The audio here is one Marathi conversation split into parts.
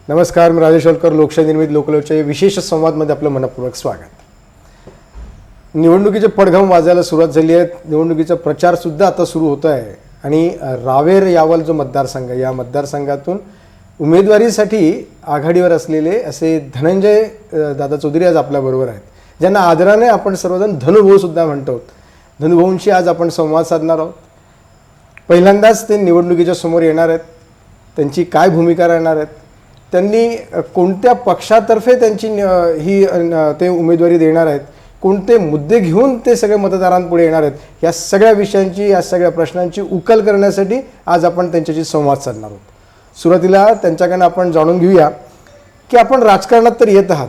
नमस्कार, मी राजेश होलकर. लोकशाही निर्मित लोकलोचय विशेष संवादमध्ये आपलं मनपूर्वक स्वागत. निवडणुकीचे पडघम वाजायला सुरुवात झाली आहे. निवडणुकीचा प्रचारसुद्धा आता सुरू होत आहे आणि रावेर यावल जो मतदारसंघ, या मतदारसंघातून उमेदवारीसाठी आघाडीवर असलेले असे धनंजय दादा चौधरी आज आपल्याबरोबर आहेत, ज्यांना आदराने आपण सर्वजण धनुभाऊसुद्धा म्हणतो. धनुभाऊंशी आज आपण संवाद साधणार आहोत. पहिल्यांदाच ते निवडणुकीच्या समोर येणार आहेत. त्यांची काय भूमिका राहणार आहेत, त्यांनी कोणत्या पक्षातर्फे त्यांची ते उमेदवारी देणार आहेत, कोणते मुद्दे घेऊन ते सगळे मतदारांपुढे येणार आहेत, या सगळ्या विषयांची, या सगळ्या प्रश्नांची उकल करण्यासाठी आज आपण त्यांच्याशी संवाद साधणार आहोत. सुरुवातीला त्यांच्याकडनं आपण जाणून घेऊया की आपण राजकारणात तर येत आहात,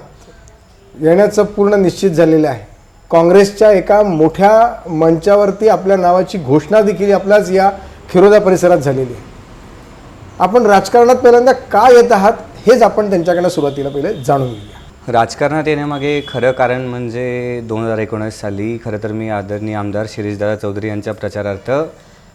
येण्याचं पूर्ण निश्चित झालेलं आहे. काँग्रेसच्या एका मोठ्या मंचावरती आपल्या नावाची घोषणा देखील आपल्याच या खिरोदा परिसरात झालेली आहे. आपण राजकारणात पहिल्यांदा का येत आहात हेच आपण त्यांच्याकडनं सुरुवातीला पहिले जाणून घेऊया. राजकारणात येण्यामागे खरं कारण म्हणजे 2019 साली खरं तर मी आदरणीय आमदार शिरीषदादा चौधरी यांच्या प्रचारार्थ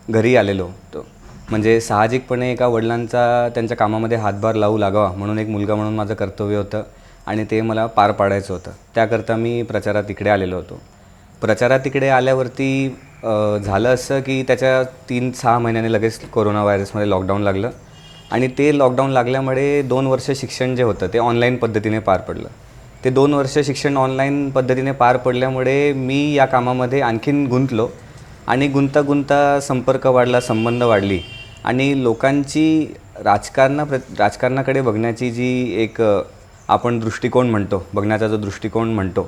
घरी आलेलो होतो. म्हणजे साहजिकपणे एका वडिलांचा त्यांच्या कामामध्ये हातभार लावू लागावा म्हणून एक मुलगा म्हणून माझं कर्तव्य होतं आणि ते मला पार पाडायचं होतं. त्याकरता मी प्रचारात इकडे आलेलो होतो. प्रचारात इकडे आल्यावरती झालं असं की त्याच्या 3-6 महिन्याने लगेच कोरोना व्हायरसमध्ये लॉकडाऊन लागलं आणि ते लॉकडाऊन लागल्यामुळे 2 वर्ष शिक्षण जे होतं ते ऑनलाईन पद्धतीने पार पडलं. ते 2 वर्ष शिक्षण ऑनलाईन पद्धतीने पार पडल्यामुळे मी या कामामध्ये आणखीन गुंतलो आणि गुंता संपर्क वाढला, संबंध वाढली आणि लोकांची राजकारणाकडे बघण्याची जी एक आपण दृष्टिकोन म्हणतो, बघण्याचा जो दृष्टिकोन म्हणतो,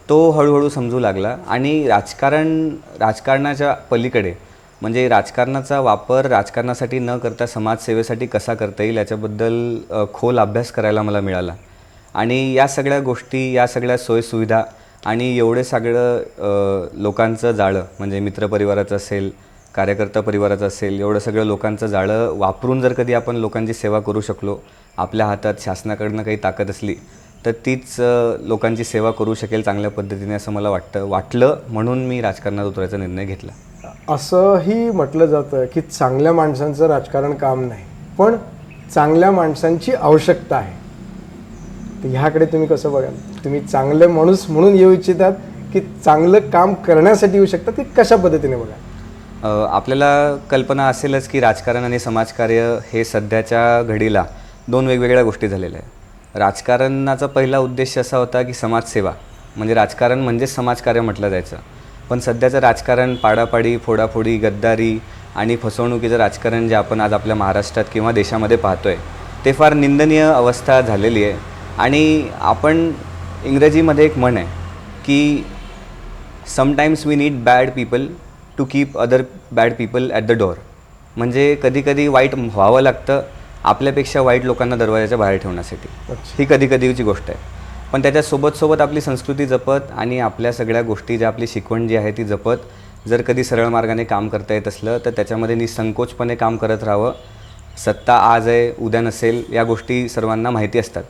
तो हळूहळू समजू लागला. आणि राजकारणाच्या पलीकडे म्हणजे राजकारणाचा वापर राजकारणासाठी न करता समाजसेवेसाठी कसा करता येईल याच्याबद्दल खोल अभ्यास करायला मला मिळाला. आणि या सगळ्या गोष्टी, या सगळ्या सोयीसुविधा आणि एवढे सगळं लोकांचं जाळं म्हणजे मित्रपरिवाराचं असेल, कार्यकर्ता परिवाराचं असेल, एवढं सगळं लोकांचं जाळं वापरून जर कधी आपण लोकांची सेवा करू शकलो, आपल्या हातात शासनाकडनं काही ताकद असली तर तीच लोकांची सेवा करू शकेल चांगल्या पद्धतीने असं मला वाटलं. म्हणून मी राजकारणात उतरायचा निर्णय घेतला. असंही म्हटलं जातं की चांगल्या माणसांचं राजकारण काम नाही, पण चांगल्या माणसांची आवश्यकता आहे. तर ह्याकडे तुम्ही कसं बघाल? तुम्ही चांगले माणूस म्हणून येऊ इच्छितात की चांगलं काम करण्यासाठी येऊ शकतात, की कशा पद्धतीने बघा? आपल्याला कल्पना असेलच की राजकारण आणि समाजकार्य हे सध्याच्या घडीला 2 वेगवेगळ्या गोष्टी झालेल्या आहेत. राजकारणाचा पहिला उद्देश असा होता की समाजसेवा, म्हणजे राजकारण म्हणजेच समाजकार्य म्हटलं जायचं. पण सध्याचं राजकारण पाडापाडी, फोडाफोडी, गद्दारी आणि फसवणुकीचं राजकारण जे आपण आज आपल्या महाराष्ट्रात किंवा देशामध्ये पाहतो आहे ते फार निंदनीय अवस्था झालेली आहे. आणि आपण इंग्रजीमध्ये एक म्हण आहे की sometimes we need bad people to keep other bad people at the door. म्हणजे कधीकधी वाईट व्हावं लागतं आपल्यापेक्षा वाईट लोकांना दरवाजाच्या बाहेर ठेवण्यासाठी. ही कधीची गोष्ट आहे. पण त्याच्यासोबत आपली संस्कृती जपत आणि आपल्या सगळ्या गोष्टी, ज्या आपली शिकवण जी आहे ती जपत जर कधी सरळ मार्गाने काम करता येत असलं तर त्याच्यामध्ये निसंकोचपणे काम करत राहावं. सत्ता आज आहे, उद्या नसेल, या गोष्टी सर्वांना माहिती असतात.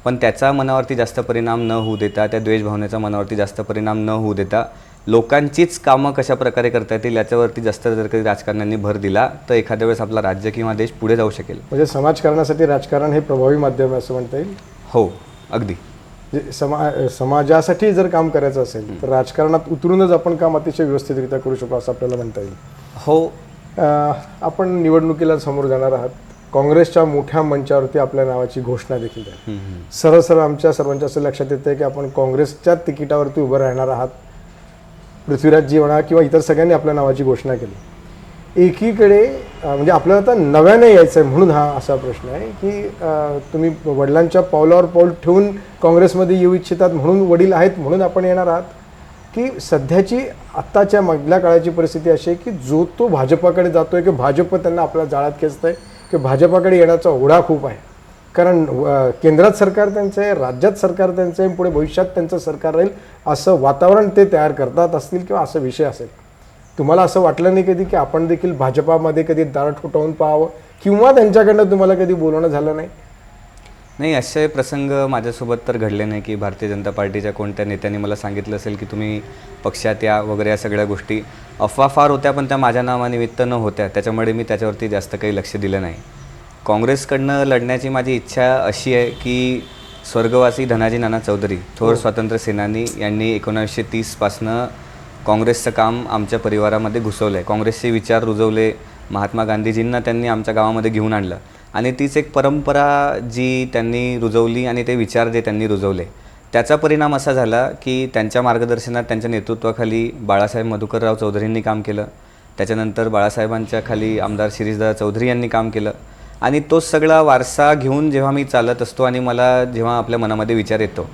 पण त्याचा मनावरती जास्त परिणाम न होऊ देता, त्या द्वेषभावनेचा मनावरती जास्त परिणाम न होऊ देता लोकांचीच कामं कशा प्रकारे करता येतील याच्यावरती जास्त जर कधी राजकारण्यांनी भर दिला तर एखाद्या वेळेस आपला राज्य किंवा देश पुढे जाऊ शकेल. म्हणजे समाजकारणासाठी राजकारण हे प्रभावी माध्यम आहे असं म्हणता येईल? हो, अगदी. समाजासाठी जर काम करायचं असेल तर राजकारणात उतरूनच आपण काम अतिशय व्यवस्थितरित्या करू शकतो असं आपल्याला म्हणता येईल. हो. आपण निवडणुकीला समोर जाणार आहात. काँग्रेसच्या मोठ्या मंचावरती आपल्या नावाची घोषणा देखील आहे. सरळ आमच्या सर्वांच्या असं लक्षात येतं की आपण काँग्रेसच्या तिकिटावरती उभं राहणार आहात. पृथ्वीराजजी म्हणा किंवा इतर सगळ्यांनी आपल्या नावाची घोषणा केली. एकीकडे म्हणजे आपल्याला आता नव्याने यायचं आहे म्हणून हा असा प्रश्न आहे की तुम्ही वडिलांच्या पावलावर पाऊल ठेवून काँग्रेसमध्ये येऊ इच्छितात, म्हणून वडील आहेत म्हणून आपण येणार आहात, की सध्याची आत्ताच्या मधल्या काळाची परिस्थिती अशी आहे की जो तो भाजपाकडे जातो आहे की भाजप त्यांना आपल्या जाळ्यात खेचतं आहे, की भाजपाकडे येण्याचा ओढा खूप आहे. कारण केंद्रात सरकार त्यांचं आहे, राज्यात सरकार त्यांचं आहे, पुढे भविष्यात त्यांचं सरकार राहील असं वातावरण ते तयार करतात असतील किंवा असा विषय असेल. तुम्हाला असं वाटलं नाही कधी की आपण देखील भाजपामध्ये कधी दार ठोठावून पाहावं किंवा त्यांच्याकडनं तुम्हाला कधी बोलवणं झालं नाही? नाही, असे प्रसंग माझ्यासोबत तर घडले नाही की भारतीय जनता पार्टीच्या कोणत्या नेत्यांनी मला सांगितलं असेल की तुम्ही पक्षात या वगैरे. या सगळ्या गोष्टी अफवा फार होत्या पण त्या माझ्या नावानिमित्त न होत्या, त्याच्यामुळे मी त्याच्यावरती जास्त काही लक्ष दिलं नाही. काँग्रेसकडनं लढण्याची माझी इच्छा अशी आहे की स्वर्गवासी धनाजी नाना चौधरी थोर स्वातंत्र्य सेनानी यांनी 1930पासनं काँग्रेसचं काम आमच्या परिवारामध्ये घुसवलं आहे. काँग्रेसचे विचार रुजवले, महात्मा गांधीजींना त्यांनी आमच्या गावामध्ये घेऊन आणलं आणि तीच एक परंपरा जी त्यांनी रुजवली आणि ते विचार जे त्यांनी रुजवले त्याचा परिणाम असा झाला की त्यांच्या मार्गदर्शनात, त्यांच्या नेतृत्वाखाली बाळासाहेब मधुकरराव चौधरींनी काम केलं. त्याच्यानंतर बाळासाहेबांच्या खाली आमदार शिरीषदादा चौधरी यांनी काम केलं आणि तोच सगळा वारसा घेऊन जेव्हा मी चालत असतो आणि मला जेव्हा आपल्या मनामध्ये विचार येतो,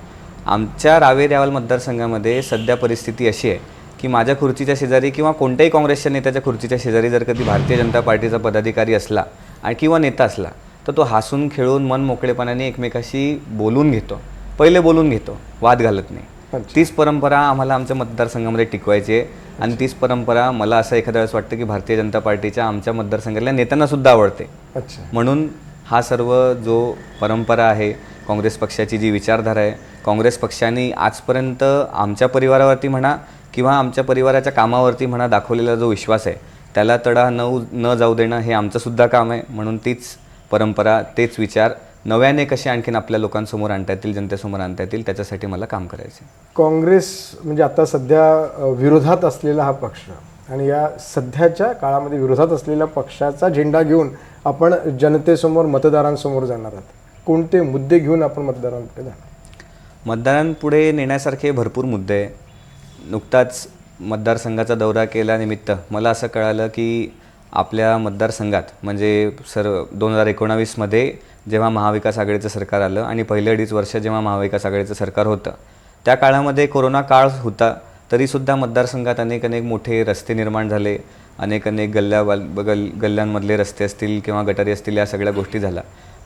आमच्या रावेर यावल मतदारसंघामध्ये सध्या परिस्थिती अशी आहे की माझ्या खुर्चीच्या शेजारी किंवा कोणत्याही काँग्रेसच्या नेत्याच्या खुर्चीच्या शेजारी जर कधी भारतीय जनता पार्टीचा पदाधिकारी असला आणि किंवा नेता असला तर तो हसून खेळून मन मोकळेपणाने एकमेकाशी बोलून घेतो, पहिले बोलून घेतो, वाद घालत नाही. तीच परंपरा आम्हाला आमच्या मतदारसंघामध्ये टिकवायची आहे आणि तीच परंपरा मला असं एखाद्या वेळेस वाटतं की भारतीय जनता पार्टीच्या आमच्या मतदारसंघातल्या नेत्यांनासुद्धा आवडते. म्हणून हा सर्व जो परंपरा आहे, काँग्रेस पक्षाची जी विचारधारा आहे, काँग्रेस पक्षाने आजपर्यंत आमच्या परिवारावरती म्हणा किंवा आमच्या परिवाराच्या कामावरती म्हणा दाखवलेला जो विश्वास आहे त्याला तडा न जाऊ देणं हे आमचंसुद्धा काम आहे. म्हणून तीच परंपरा, तेच विचार नव्याने कसे आणखीन आपल्या लोकांसमोर आणता येतील, जनतेसमोर आणता येतील, त्याच्यासाठी मला काम करायचं आहे. काँग्रेस म्हणजे आता सध्या विरोधात असलेला हा पक्ष आणि या सध्याच्या काळामध्ये विरोधात असलेल्या पक्षाचा झेंडा घेऊन आपण जनतेसमोर, मतदारांसमोर जाणार आहात. कोणते मुद्दे घेऊन आपण मतदारांपुढे जाणार? मतदारांपुढे नेण्यासारखे भरपूर मुद्दे आहे. नुकताच मतदारसंघाचा दौरा केल्यानिमित्त मला असं कळालं की आपल्या मतदारसंघात म्हणजे 2019मध्ये जेव्हा महाविकास आघाडीचं सरकार आलं आणि पहिले 2.5 वर्ष जेव्हा महाविकास आघाडीचं सरकार होतं त्या काळामध्ये कोरोना काळ होता, तरीसुद्धा मतदारसंघात अनेक मोठे रस्ते निर्माण झाले, अनेक गल्ल्यांमधले रस्ते असतील किंवा गटारी असतील, या सगळ्या गोष्टी झाल्या.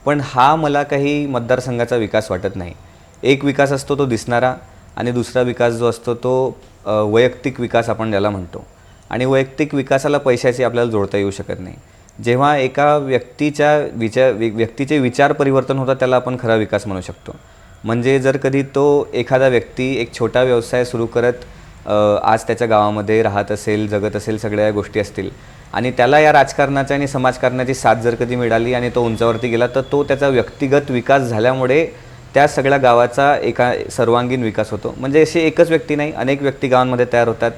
पण हा मला काही मतदारसंघाचा विकास वाटत नाही. एक विकास असतो तो दिसणारा आणि दुसरा विकास जो असतो तो वैयक्तिक विकास आपण ज्याला म्हणतो. आणि वैयक्तिक विकासाला पैशाची आपल्याला जोडता येऊ शकत नाही. जेव्हा एका व्यक्तीचे विचार परिवर्तन होतात त्याला आपण खरा विकास म्हणू शकतो. म्हणजे जर कधी तो एखादा व्यक्ती एक छोटा व्यवसाय सुरू करत आज त्याच्या गावामध्ये राहत असेल, जगत असेल, सगळ्या गोष्टी असतील आणि त्याला या राजकारणाची आणि समाजकारणाची साथ जर कधी मिळाली आणि तो उंचावरती गेला तर तो त्याचा व्यक्तिगत विकास झाल्यामुळे त्या सगळ्या गावाचा एका सर्वांगीण विकास होतो. म्हणजे असे एकच व्यक्ती नाही, अनेक व्यक्ती गावांमध्ये तयार होतात.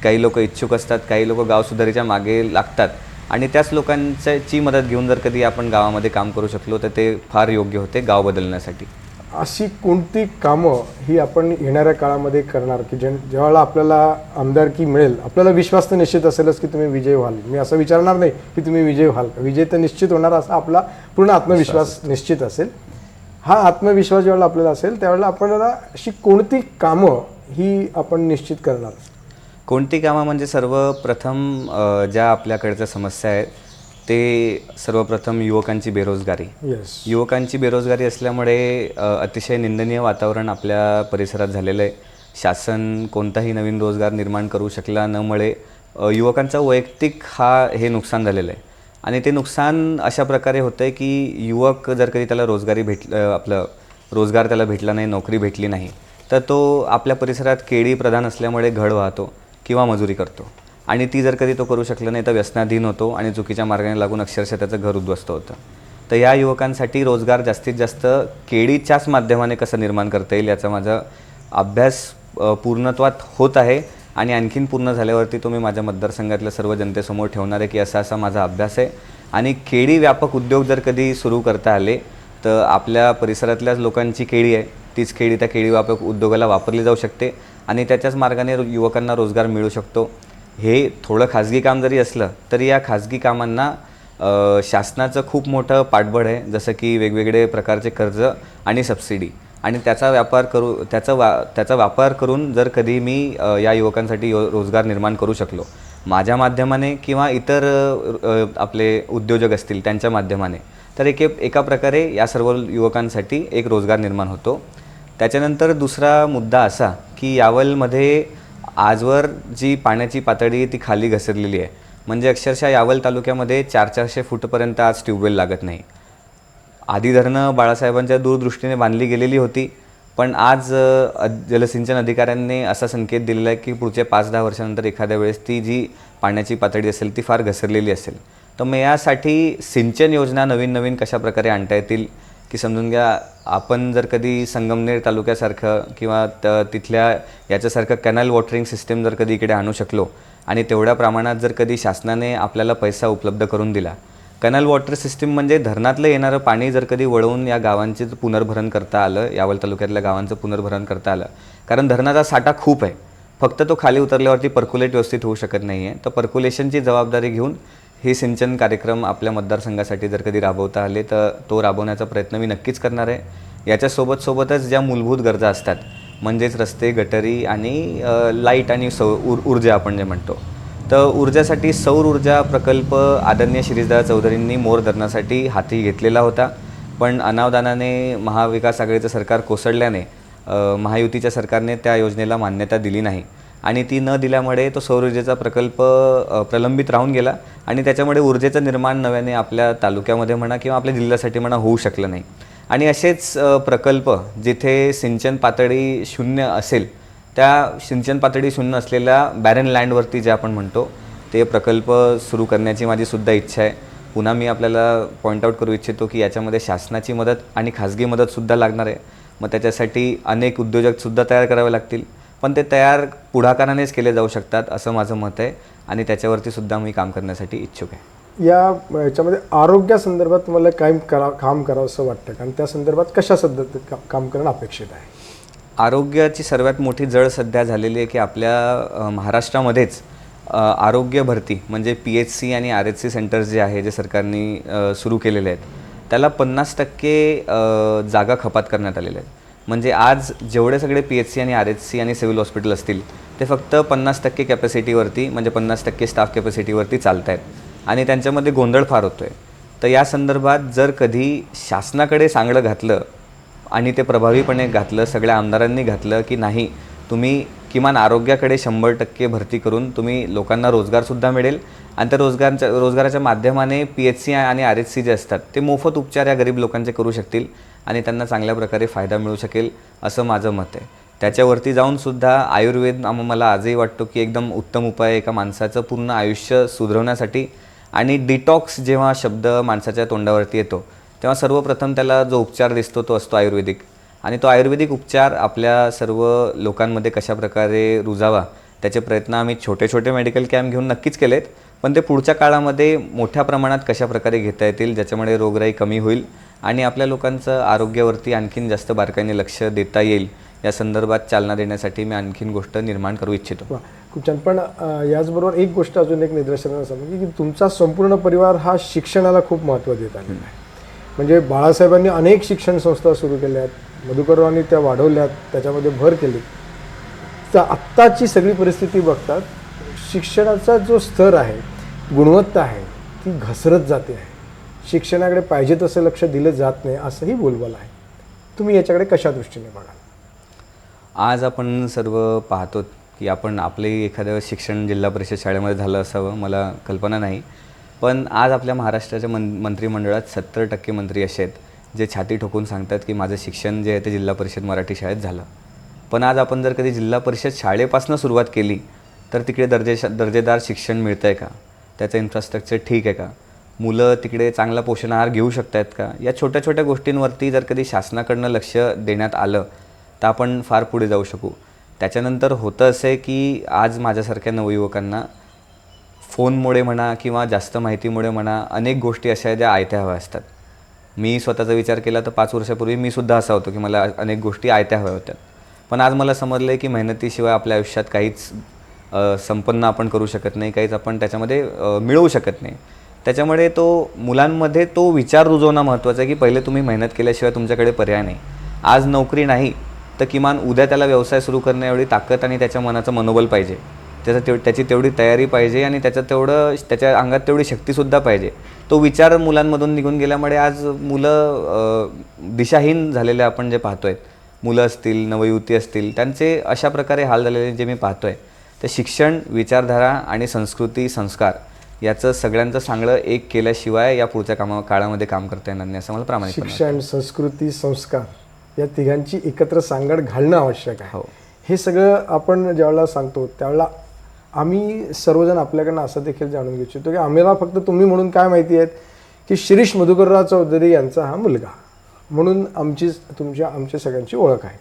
काही लोक इच्छुक असतात, काही लोक गाव सुधारीच्या मागे लागतात आणि त्याच लोकांची मदत घेऊन जर कधी आपण गावामध्ये काम करू शकलो तर ते फार योग्य होते गाव बदलण्यासाठी. अशी कोणती कामं ही आपण येणाऱ्या काळामध्ये करणार की जेव्हा आपल्याला आमदारकी मिळेल, आपल्याला विश्वास तर निश्चित असेलच की तुम्ही विजय व्हाल. मी असं विचारणार नाही की तुम्ही विजय व्हाल, विजय तर निश्चित होणार असा आपला पूर्ण आत्मविश्वास निश्चित असेल. हा आत्मविश्वास ज्यावेळेला आपल्याला असेल त्यावेळेला आपल्याला अशी कोणती कामं ही आपण निश्चित करणार? कोणती कामं म्हणजे सर्वप्रथम ज्या आपल्याकडच्या समस्या आहेत ते सर्वप्रथम युवकांची बेरोजगारी. युवकांची बेरोजगारी असल्यामुळे अतिशय निंदनीय वातावरण आपल्या परिसरात झालेलं आहे. शासन कोणताही नवीन रोजगार निर्माण करू शकला नमुळे युवकांचा वैयक्तिक हे नुकसान झालेलं आहे आणि ते नुकसान अशा प्रकारे होतं आहे की युवक जर कधी त्याला रोजगार त्याला भेटला नाही, नोकरी भेटली नाही तर तो आपल्या परिसरात केळी प्रधान असल्यामुळे घड वाहतो किंवा मजुरी करतो आणि ती जर कधी तो करू शकला नाही तर व्यसनाधीन होतो आणि चुकीच्या मार्गाने लागून अक्षरशः त्याचं घर उद्ध्वस्त होतं. तर या युवकांसाठी रोजगार जास्तीत जास्त केळीच्याच माध्यमाने कसं निर्माण करता येईल याचा माझा अभ्यास पूर्णत्वात होत आहे आणि आणखीन पूर्ण झाल्यावरती तो मी माझ्या मतदारसंघातल्या सर्व जनतेसमोर ठेवणार आहे की असा माझा अभ्यास आहे. आणि केळी व्यापक उद्योग जर कधी सुरू करता आले तर आपल्या परिसरातल्याच लोकांची केळी आहे, तीच केळी त्या केळी व्यापक उद्योगाला वापरली जाऊ शकते आणि त्याच्याच मार्गाने युवकांना रोजगार मिळू शकतो. हे थोडं खाजगी काम जरी असलं तरी या खाजगी कामांना शासनाचं खूप मोठं पाठबळ आहे, जसं की वेगवेगळे प्रकारचे कर्ज आणि सबसिडी आणि त्याचा वापर करून जर कधी मी या युवकांसाठी रोजगार निर्माण करू शकलो माझ्या माध्यमाने किंवा इतर आपले उद्योजक असतील त्यांच्या माध्यमाने तर एका प्रकारे या सर्व युवकांसाठी एक रोजगार निर्माण होतो. त्याच्यानंतर दुसरा मुद्दा असा की यावलमध्ये आजवर जी पाण्याची पातळी ती खाली घसरलेली आहे. म्हणजे अक्षरशः यावल तालुक्यामध्ये 400 फूटपर्यंत आज ट्यूबवेल लागत नाही. आधी धरणं बाळासाहेबांच्या दूरदृष्टीने बांधली गेलेली होती पण आज जलसिंचन अधिकाऱ्यांनी असा संकेत दिलेला आहे की पुढच्या 5-10 वर्षानंतर एखाद्या वेळेस ती जी पाण्याची पातळी असेल ती फार घसरलेली असेल. तर मग यासाठी सिंचन योजना नवीन नवीन कशा प्रकारे आणता येतील, की समजून घ्या आपण जर कधी संगमनेर तालुक्यासारखं किंवा तिथल्या याच्यासारखं कॅनल वॉटरिंग सिस्टीम जर कधी इकडे आणू शकलो आणि तेवढ्या प्रमाणात जर कधी शासनाने आपल्याला पैसा उपलब्ध करून दिला. कॅनल वॉटर सिस्टीम म्हणजे धरणातलं येणारं पाणी जर कधी वळवून या गावांचे पुनर्भरण करता आलं, यावल तालुक्यातल्या गावांचं पुनर्भरण करता आलं, कारण धरणाचा साठा खूप आहे, फक्त तो खाली उतरल्यावरती पर्क्युलेट व्यवस्थित होऊ शकत नाही आहे. तर पर्क्युलेशनची जबाबदारी घेऊन हे सिंचन कार्यक्रम आपल्या मतदारसंघासाठी जर कधी राबवता आले तर तो राबवण्याचा प्रयत्न मी नक्कीच करणार आहे. याच्यासोबतच ज्या मूलभूत गरजा असतात म्हणजेच रस्ते, गटरी आणि लाईट आणि ऊर्जा आपण जे म्हणतो, तर ऊर्जासाठी सौर ऊर्जा प्रकल्प आदरणीय शिरीषदादा चौधरींनी मोर धरणासाठी हाती घेतलेला होता. पण अनावधानाने महाविकास आघाडीचं सरकार कोसळल्याने महायुतीच्या सरकारने त्या योजनेला मान्यता दिली नाही आणि ती न दिल्यामुळे तो सौर ऊर्जेचा प्रकल्प प्रलंबित राहून गेला आणि त्याच्यामुळे ऊर्जेचं निर्माण नव्याने आपल्या तालुक्यामध्ये म्हणा किंवा आपल्या जिल्ह्यासाठी म्हणा होऊ शकलं नाही. आणि असेच प्रकल्प जिथे सिंचन पातळी शून्य असेल, त्या सिंचन पातळी शून्य असलेल्या बॅरन लँडवरती जे आपण म्हणतो ते प्रकल्प सुरू करण्याची माझी सुद्धा इच्छा आहे. पुन्हा मी आपल्याला पॉईंट आऊट करू इच्छितो की याच्यामध्ये शासनाची मदत आणि खाजगी मदतसुद्धा लागणार आहे. मग त्याच्यासाठी अनेक उद्योजकसुद्धा तयार करावे लागतील, पण ते तयार पुढाकारानेच केले जाऊ शकतात असं माझं मत आहे आणि त्याच्यावरती सुद्धा मी काम करण्यासाठी इच्छुक आहे. याच्यामध्ये आरोग्यासंदर्भात तुम्हाला काय काम करावं असं वाटतं, कारण त्या संदर्भात कशा पद्धतीत काम करणं अपेक्षित आहे? आरोग्याची सर्वात मोठी जळ सध्या झालेली आहे की आपल्या महाराष्ट्रामध्येच आरोग्य भरती म्हणजे PHC आणि RHC सेंटर्स जे आहे जे सरकारने सुरू केलेले आहेत त्याला 50% जागा कपात करण्यात आलेल्या आहेत. म्हणजे आज जेवढे सगळे PHC आणि RHC आणि सिव्हिल हॉस्पिटल असतील ते फक्त 50% कॅपॅसिटीवरती म्हणजे 50% स्टाफ कॅपॅसिटीवरती चालत आहेत आणि त्यांच्यामध्ये गोंधळ फार होतो आहे. तर या संदर्भात जर कधी शासनाकडे सांगडं घातलं आणि ते प्रभावीपणे घातलं, सगळ्या आमदारांनी घातलं की नाही तुम्ही किमान आरोग्याकडे 100% भरती करून तुम्ही लोकांना रोजगारसुद्धा मिळेल आणि त्या रोजगाराच्या माध्यमाने PHC आणि RHC जे असतात ते मोफत उपचार या गरीब लोकांचे करू शकतील आणि त्यांना चांगल्या प्रकारे फायदा मिळू शकेल असं माझं मत आहे. त्याच्यावरती जाऊनसुद्धा आयुर्वेद मला आजही वाटतो की एकदम उत्तम उपाय आहे एका माणसाचं पूर्ण आयुष्य सुधरवण्यासाठी. आणि डिटॉक्स जेव्हा शब्द माणसाच्या तोंडावरती येतो तेव्हा सर्वप्रथम त्याला जो उपचार दिसतो तो असतो आयुर्वेदिक आणि तो आयुर्वेदिक उपचार आपल्या सर्व लोकांमध्ये कशा प्रकारे रुजावा त्याचे प्रयत्न आम्ही छोटे छोटे मेडिकल कॅम्प घेऊन नक्कीच केलेत, पण ते पुढच्या काळामध्ये मोठ्या प्रमाणात कशा प्रकारे घेता येतील ज्याच्यामुळे रोगराई कमी होईल आणि आपल्या लोकांचं आरोग्यावरती आणखीन जास्त बारकाईने लक्ष देता येईल या संदर्भात चालना देण्यासाठी मी आणखीन गोष्ट निर्माण करू इच्छितो. खूप छान. पण याचबरोबर एक गोष्ट अजून एक निदर्शनाला समजली की तुमचा संपूर्ण परिवार हा शिक्षणाला खूप महत्त्व देत आलेला आहे. म्हणजे बाळासाहेबांनी अनेक शिक्षण संस्था सुरू केल्या आहेत, मधुकररावांनी त्या वाढवल्यात, त्याच्यामध्ये भर केली. तर आत्ताची सगळी परिस्थिती बघतात शिक्षणाचा जो स्तर आहे, गुणवत्ता आहे ती घसरत जाते आहे. शिक्षणाकडे पाहिजे तसं लक्ष दिलं जात नाही असंही बोलबाला आहे. तुम्ही याच्याकडे कशा दृष्टीने बघाल? आज आपण सर्व पाहतो की आपले एखाद्या शिक्षण जिल्हा परिषद शाळेमध्ये झालं असावं, मला कल्पना नाही, पण आज आपल्या महाराष्ट्राच्या मंत्रिमंडळात 70% मंत्री असे आहेत जे छाती ठोकून सांगतात की माझं शिक्षण जे आहे ते जिल्हा परिषद मराठी शाळेत झालं. पण आज आपण जर कधी जिल्हा परिषद शाळेपासून सुरुवात केली तर तिकडे दर्जेदार शिक्षण मिळतं आहे का, त्याचं इन्फ्रास्ट्रक्चर ठीक आहे का, मुलं तिकडे चांगला पोषण आहार घेऊ शकत आहेत का, या छोट्या छोट्या गोष्टींवरती जर कधी शासनाकडनं लक्ष देण्यात आलं तर आपण फार पुढे जाऊ शकू. त्याच्यानंतर होतं असं आहे की आज माझ्यासारख्या नवयुवकांना फोनमुळे म्हणा किंवा जास्त माहितीमुळे म्हणा अनेक गोष्टी अशा आहेत ज्या आयत्या हव्या असतात. मी स्वतःचा विचार केला तर 5 वर्षापूर्वी मी सुद्धा असा होतो की मला अनेक गोष्टी आयत्या हव्या होत्या, पण आज मला समजलं आहे की मेहनतीशिवाय आपल्या आयुष्यात काहीच संपन्न आपण करू शकत नाही, काहीच आपण त्याच्यामध्ये मिळवू शकत नाही. त्याच्यामुळे मुलांमध्ये तो विचार रुजवणं महत्त्वाचं आहे की पहिले तुम्ही मेहनत केल्याशिवाय तुमच्याकडे पर्याय नाही. आज नोकरी नाही तर किमान उद्या त्याला व्यवसाय सुरू करण्या एवढी ताकद आणि त्याच्या मनाचं मनोबल पाहिजे, त्याची तेवढी तयारी पाहिजे आणि त्याच्या अंगात तेवढी शक्तीसुद्धा पाहिजे. तो विचार मुलांमधून निघून गेल्यामुळे आज मुलं दिशाहीन झालेले आपण जे पाहतो आहे, मुलं असतील, नवयुवती असतील, त्यांचे अशा प्रकारे हाल झालेले जे मी पाहतो आहे. तर शिक्षण, विचारधारा आणि संस्कृती, संस्कार याचं सगळ्यांचं चांगलं एक केल्याशिवाय या पुढच्या काळामध्ये काम करता येणार नाही असं मला प्रामाणिकपणे वाटतं. शिक्षण, संस्कृती, संस्कार या तिघांची एकत्र सांगड घालणं आवश्यक आहे. हो. हे सगळं आपण ज्यावेळेला सांगतो त्यावेळेला आम्ही सर्वजण आपल्याकडनं असं देखील जाणून घेऊ इच्छितो की आम्हाला फक्त तुम्ही म्हणून काय माहिती आहेत की शिरीष मधुकरराव चौधरी यांचा हा मुलगा म्हणून आमच्या सगळ्यांची ओळख आहे.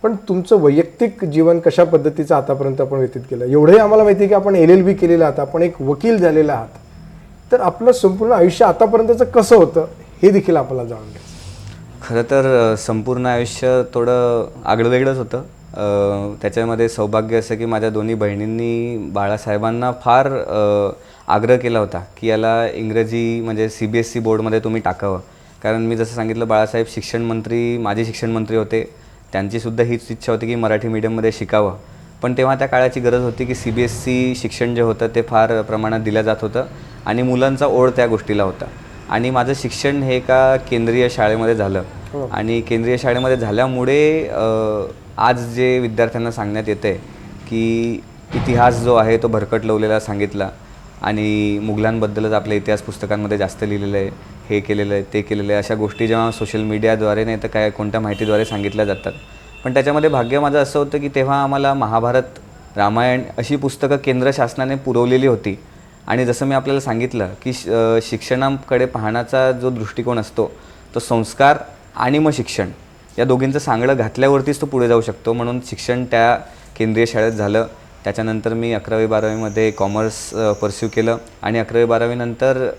पण तुमचं वैयक्तिक जीवन कशा पद्धतीचं आतापर्यंत आपण व्यतीत केलं, एवढंही आम्हाला माहिती आहे की आपण LLB केलेलं आहात, आपण एक वकील झालेला आहात. तर आपलं संपूर्ण आयुष्य आतापर्यंतचं कसं होतं हे देखील आपल्याला जाणून घ्यायचं. खरं तर संपूर्ण आयुष्य थोडं आगळंवेगळंच होतं. त्याच्यामध्ये सौभाग्य असं की माझ्या दोन्ही बहिणींनी बाळासाहेबांना फार आग्रह केला होता की याला इंग्रजी म्हणजे CBSE बोर्डमध्ये तुम्ही टाकावं. कारण मी जसं सांगितलं बाळासाहेब माजी शिक्षण मंत्री होते. त्यांचीसुद्धा हीच इच्छा होती की मराठी मीडियममध्ये शिकावं. पण तेव्हा त्या काळाची गरज होती की CBSE शिक्षण जे होतं ते फार प्रमाणात दिलं जात होतं आणि मुलांचा ओढ त्या गोष्टीला होता. आणि माझं शिक्षण हे एका केंद्रीय शाळेमध्ये झालं आणि केंद्रीय शाळेमध्ये झाल्यामुळे आज जे विद्यार्थ्यांना सांगण्यात येतं आहे की इतिहास जो आहे तो भरकटलवलेला सांगितला आणि मुघलांबद्दलच आपल्या इतिहास पुस्तकांमध्ये जास्त लिहिलेलं आहे, हे केलेलं आहे, ते केलेलं आहे, अशा गोष्टी जेव्हा सोशल मीडियाद्वारे नाही तर काय कोणत्या माहितीद्वारे सांगितल्या जातात. पण त्याच्यामध्ये भाग्य माझं असं होतं की तेव्हा आम्हाला महाभारत, रामायण अशी पुस्तकं केंद्र शासनाने पुरवलेली होती. आणि जसं मी आपल्याला सांगितलं की शिक्षणाकडे पाहण्याचा जो दृष्टिकोन असतो तो संस्कार आणि मग शिक्षण या दोघींचं सांगडं घातल्यावरतीच तो पुढे जाऊ शकतो. म्हणून शिक्षण त्या केंद्रीय शाळेत झालं. त्याच्यानंतर मी 11वी-12वीमध्ये कॉमर्स परस्यू केलं आणि 11वी-12वी नंतर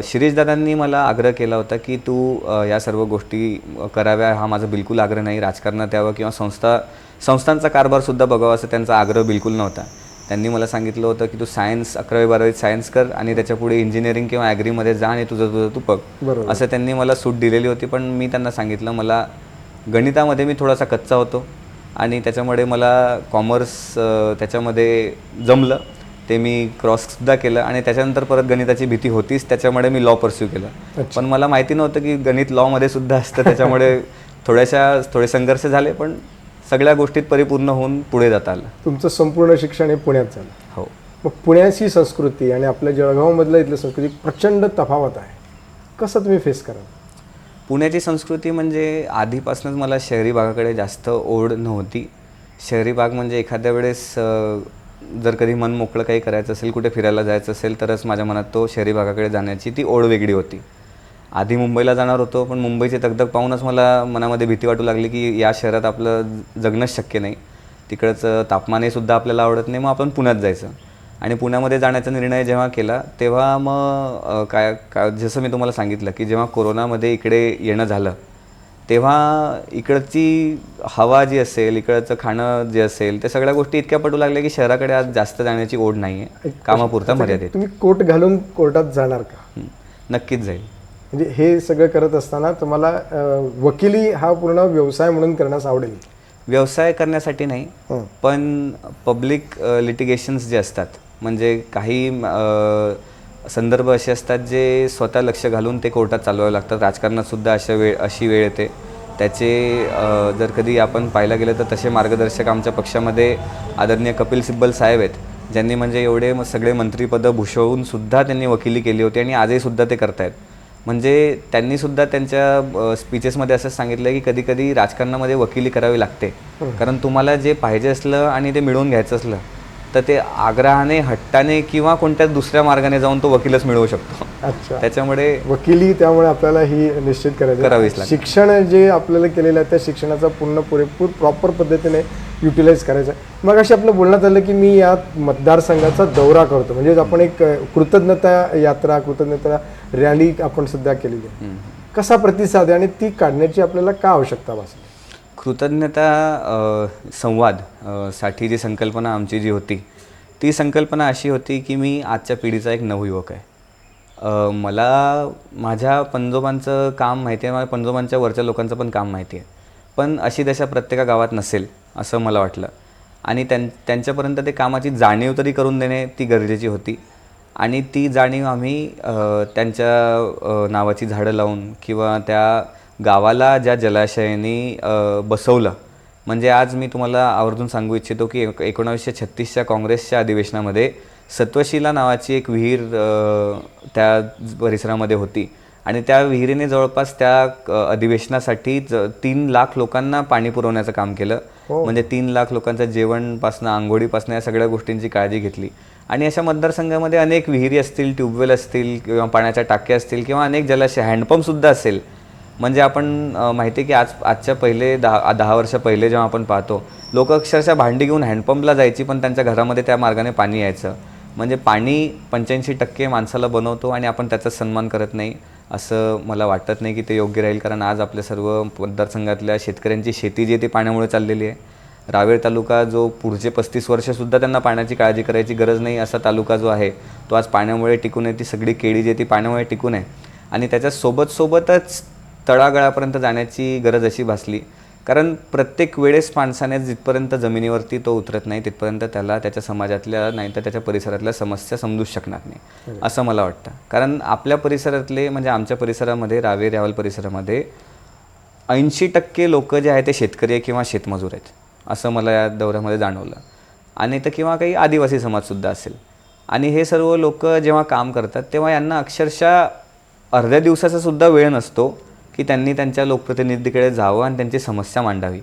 शिरीषदादांनी मला आग्रह केला होता की तू या सर्व गोष्टी कराव्या. हा माझा बिलकुल आग्रह नाही. राजकारणात यावं किंवा संस्थांचा कारभारसुद्धा बघावा असं त्यांचा आग्रह बिलकुल नव्हता. त्यांनी मला सांगितलं होतं की तू 11वी-12वीत सायन्स कर आणि त्याच्यापुढे इंजिनिअरिंग किंवा ॲग्रीमध्ये जा आणि तुझं तू बघ, असं त्यांनी मला सूट दिलेली होती. पण मी त्यांना सांगितलं मला गणितामध्ये मी थोडासा कच्चा होतो आणि त्याच्यामुळे मला कॉमर्स त्याच्यामध्ये जमलं. ते मी क्रॉससुद्धा केलं आणि त्याच्यानंतर परत गणिताची भीती होतीच, त्याच्यामुळे मी लॉ परस्यू केलं. पण मला माहिती नव्हतं की गणित लॉमध्ये सुद्धा असतं. त्याच्यामुळे थोडे संघर्ष झाले पण सगळ्या गोष्टीत परिपूर्ण होऊन पुढे जाता आलं. तुमचं संपूर्ण शिक्षण हे पुण्यात झालं. हो. मग पुण्याची संस्कृती आणि आपल्या जळगावमधलं इथलं संस्कृती प्रचंड तफावत आहे. कसं तुम्ही फेस कराल? पुण्याची संस्कृती म्हणजे आधीपासूनच मला शहरी भागाकडे जास्त ओढ नव्हती. शहरी भाग म्हणजे एखाद्या वेळेस जर कधी मन मोकळं काही करायचं असेल, कुठे फिरायला जायचं असेल तरच माझ्या मनात तो शहरी भागाकडे जाण्याची ती ओढ वेगळी होती. आधी मुंबईला जाणार होतो पण मुंबईची दगदग पाहूनच मला मनामध्ये भीती वाटू लागली की या शहरात आपलं जगणंच शक्य नाही. तिकडचं तापमानही सुद्धा आपल्याला आवडत नाही. मग आपण पुण्यात जायचं आणि पुण्यामध्ये जाण्याचा निर्णय जेव्हा केला तेव्हा मग काय जसं मी तुम्हाला सांगितलं की जेव्हा कोरोनामध्ये इकडे येणं झालं तेव्हा इकडची हवा जी असेल, इकडचं खाणं जे असेल, त्या सगळ्या गोष्टी इतक्या पटू लागल्या की शहराकडे आज जास्त जाण्याची ओढ नाही आहे. कामापुरता मर्यादित. तुम्ही कोट घालून कोर्टात जाणार का? नक्कीच जाईल. म्हणजे हे सगळं करत असताना तुम्हाला वकिली हा पूर्ण व्यवसाय म्हणून करण्यास आवडेल? व्यवसाय करण्यासाठी नाही, पण पब्लिक लिटिगेशन्स जे असतात म्हणजे काही संदर्भ असे असतात जे स्वतः लक्ष घालून ते कोर्टात चालवावे लागतात. राजकारणातसुद्धा अशी वेळ येते. त्याचे जर कधी आपण पाहायला गेलं तर तसे मार्गदर्शक आमच्या पक्षामध्ये आदरणीय कपिल सिब्बल साहेब आहेत, ज्यांनी म्हणजे एवढे सगळे मंत्रिपदं भूषवूनसुद्धा त्यांनी वकिली केली होती आणि आजही सुद्धा ते करतायत. म्हणजे त्यांनीसुद्धा त्यांच्या स्पीचेसमध्ये असंच सांगितलं की कधी कधी राजकारणामध्ये वकिली करावी लागते. कारण तुम्हाला जे पाहिजे असलं आणि ते मिळवून घ्यायचं असलं तर ते आग्रहाने, हट्टाने किंवा कोणत्या दुसऱ्या मार्गाने जाऊन तो वकीलच मिळवू शकतो. अच्छा. त्याच्यामुळे वकिली त्यामुळे आपल्याला ही निश्चित करावीच लागते. शिक्षण जे आपल्याला केलेलं आहे त्या शिक्षणाचा पुरेपूर प्रॉपर पद्धतीने युटिलाइज करायचं. मग अशी आपलं बोलण्यात आलं की मी या मतदारसंघाचा दौरा करतो, म्हणजे आपण एक कृतज्ञता यात्रा, कृतज्ञता रॅली आपण सध्या केलेली आहे. कसा प्रतिसाद आहे आणि ती काढण्याची आपल्याला का आवश्यकता भासली? कृतज्ञता संवाद साठी जी संकल्पना आमची जी होती ती संकल्पना अशी होती की मी आजच्या पिढीचा एक नवयुवक आहे. मला माझ्या पंजोबांचं काम माहिती आहे, माझ्या पंजोबांच्या वरच्या लोकांचं पण काम माहिती आहे. पण अशी दशा प्रत्येका गावात नसेल असं मला वाटलं आणि त्यांच्यापर्यंत ते कामाची जाणीव तरी करून देणे ती गरजेची होती. आणि ती जाणीव आम्ही त्यांच्या नावाची झाडं लावून किंवा त्या गावाला ज्या जलाशयाने बसवलं. म्हणजे आज मी तुम्हाला आवर्जून सांगू इच्छितो की 1936च्या काँग्रेसच्या अधिवेशनामध्ये सत्वशिला नावाची एक विहीर त्या परिसरामध्ये होती आणि त्या विहिरीने जवळपास त्या अधिवेशनासाठी 3 लाख लोकांना पाणी पुरवण्याचं काम केलं. म्हणजे 3 लाख लोकांचं जेवणपासनं आंघोळीपासनं या सगळ्या गोष्टींची काळजी घेतली. आणि अशा मतदारसंघामध्ये अनेक विहिरी असतील, ट्यूबवेल असतील किंवा पाण्याच्या टाक्या असतील किंवा अनेक जलाशय, हँडपंपसुद्धा असेल. म्हणजे आपण माहिती आहे की आजच्या पहिले 10 वर्ष पहिले जेव्हा आपण पाहतो, लोक अक्षरशः भांडी घेऊन हँडपंपला जायची, पण त्यांच्या घरामध्ये त्या मार्गाने पाणी यायचं. म्हणजे पाणी 85% माणसाला बनवतो आणि आपण त्याचा सन्मान करत नाही, असं मला वाटत नाही की ते योग्य राहील. कारण आज आपल्या सर्व मतदारसंघातल्या शेतकऱ्यांची शेती जी आहे ती पाण्यामुळे चाललेली आहे. रावेर तालुका जो पुढचे 35 वर्षसुद्धा त्यांना पाण्याची काळजी करायची गरज नाही असा तालुका जो आहे तो आज पाण्यामुळे टिकून आहे. ती सगळी केळी जी आहे ती पाण्यामुळे टिकून आहे. आणि त्याच्या सोबतच तळागाळापर्यंत जाण्याची गरज अशी भासली, कारण प्रत्येक वेळेस माणसाने जिथपर्यंत जमिनीवरती तो उतरत नाही तिथपर्यंत त्याला त्याच्या समाजातल्या नाही तर त्याच्या परिसरातल्या समस्या समजूच शकणार नाही असं मला वाटतं. कारण आपल्या परिसरातले म्हणजे आमच्या परिसरामध्ये रावेर यावल परिसरामध्ये 80% लोक जे आहे ते शेतकरी किंवा शेतमजूर आहेत असं मला या दौऱ्यामध्ये जाणवलं. आणि तर किंवा काही आदिवासी समाजसुद्धा असेल. आणि हे सर्व लोक जेव्हा काम करतात तेव्हा यांना अक्षरशः अर्ध्या दिवसाचा सुद्धा वेळ नसतो की त्यांनी त्यांच्या लोकप्रतिनिधीकडे जावं आणि त्यांची समस्या मांडावी.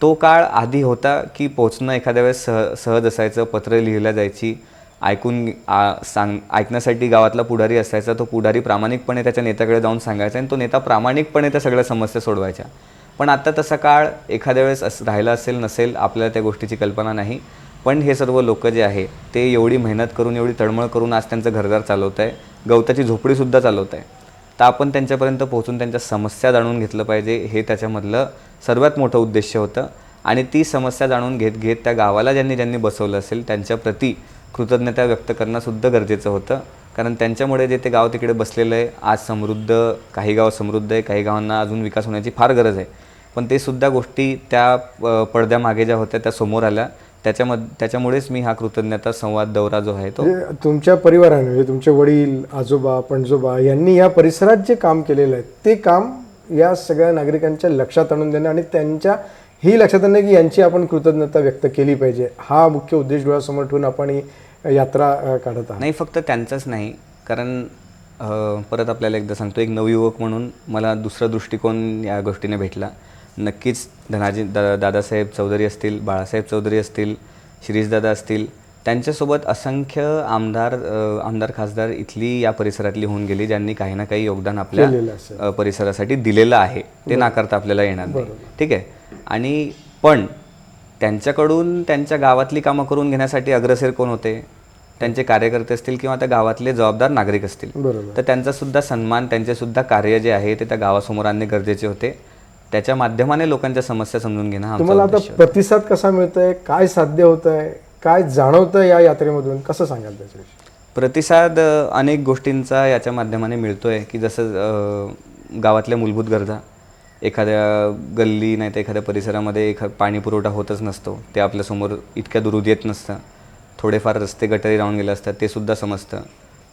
तो काळ आधी होता की पोचणं एखाद्या वेळेस सहज असायचं, पत्र लिहिल्या जायची, ऐकण्यासाठी गावातला पुढारी असायचा. तो पुढारी प्रामाणिकपणे त्याच्या नेत्याकडे जाऊन सांगायचा आणि तो नेता प्रामाणिकपणे त्या सगळ्या समस्या सोडवायच्या. पण आता तसा काळ एखाद्या वेळेस राहिला असेल नसेल आपल्याला त्या गोष्टीची कल्पना नाही. पण हे सर्व लोक जे आहे ते एवढी मेहनत करून, एवढी तळमळ करून आज त्यांचं घरदार चालवत आहे, गवताची झोपडीसुद्धा चालवत आहे. तर आपण त्यांच्यापर्यंत पोहोचून त्यांच्या समस्या जाणून घेतलं पाहिजे, हे त्याच्यामधलं सर्वात मोठं उद्देश होतं. आणि ती समस्या जाणून घेत त्या गावाला ज्यांनी बसवलं असेल त्यांच्याप्रती कृतज्ञता व्यक्त करणंसुद्धा गरजेचं होतं. कारण त्यांच्यामुळे जे ते गाव तिकडे बसलेलं आहे आज समृद्ध, काही गाव समृद्ध आहे, काही गावांना अजून विकास होण्याची फार गरज आहे. पण ते सुद्धा गोष्टी त्या पडद्यामागे ज्या होत्या त्या समोर आल्या. त्याच्यामुळेच मी हा कृतज्ञता संवाद दौरा जो आहे तो तुमच्या परिवाराने म्हणजे तुमचे वडील, आजोबा, पणजोबा यांनी या परिसरात जे काम केलेलं आहे ते काम या सगळ्या नागरिकांच्या लक्षात आणून देणं आणि त्यांच्या ही लक्षात आणणं की यांची आपण कृतज्ञता व्यक्त केली पाहिजे, हा मुख्य उद्देश डोळ्यासमोर ठेवून आपण ही यात्रा काढत आहात. नाही, फक्त त्यांचंच नाही. कारण परत आपल्याला एकदा सांगतो, एक नवयुवक म्हणून मला दुसरा दृष्टिकोन या गोष्टीने भेटला. नक्कीच दादासाहेब चौधरी असतील, बाळासाहेब चौधरी असतील, शिरीषदादा असतील, त्यांच्यासोबत असंख्य आमदार खासदार इथली या परिसरातली होऊन गेली ज्यांनी काही ना काही योगदान आपल्या परिसरासाठी दिलेलं आहे. ते नाकारता आपल्याला येणार नाही, ठीक आहे. आणि पण त्यांच्याकडून त्यांच्या गावातली कामं करून घेण्यासाठी अग्रेसर कोण होते? त्यांचे कार्यकर्ते असतील किंवा त्या गावातले जबाबदार नागरिक असतील. तर त्यांचासुद्धा सन्मान, त्यांचेसुद्धा कार्य जे आहे ते त्या गावासमोर आणणे गरजेचे होते. त्याच्या माध्यमाने लोकांच्या समस्या समजून घेणं. तुम्हाला आता प्रतिसाद कसा मिळतोय, काय साध्य होत आहे, काय जाणवतं या यात्रेमधून, कसं सांगाल त्याच्याविषयी? प्रतिसाद अनेक गोष्टींचा याच्या माध्यमाने मिळतोय की जसं गावातल्या मूलभूत गरजा, एखाद्या गल्ली नाही तर एखाद्या परिसरामध्ये पाणी पुरवठा होतच नसतो, ते आपल्यासमोर इतक्या दूर येत नसतं. थोडेफार रस्ते गटारी राहून गेले असतात ते सुद्धा समजतं.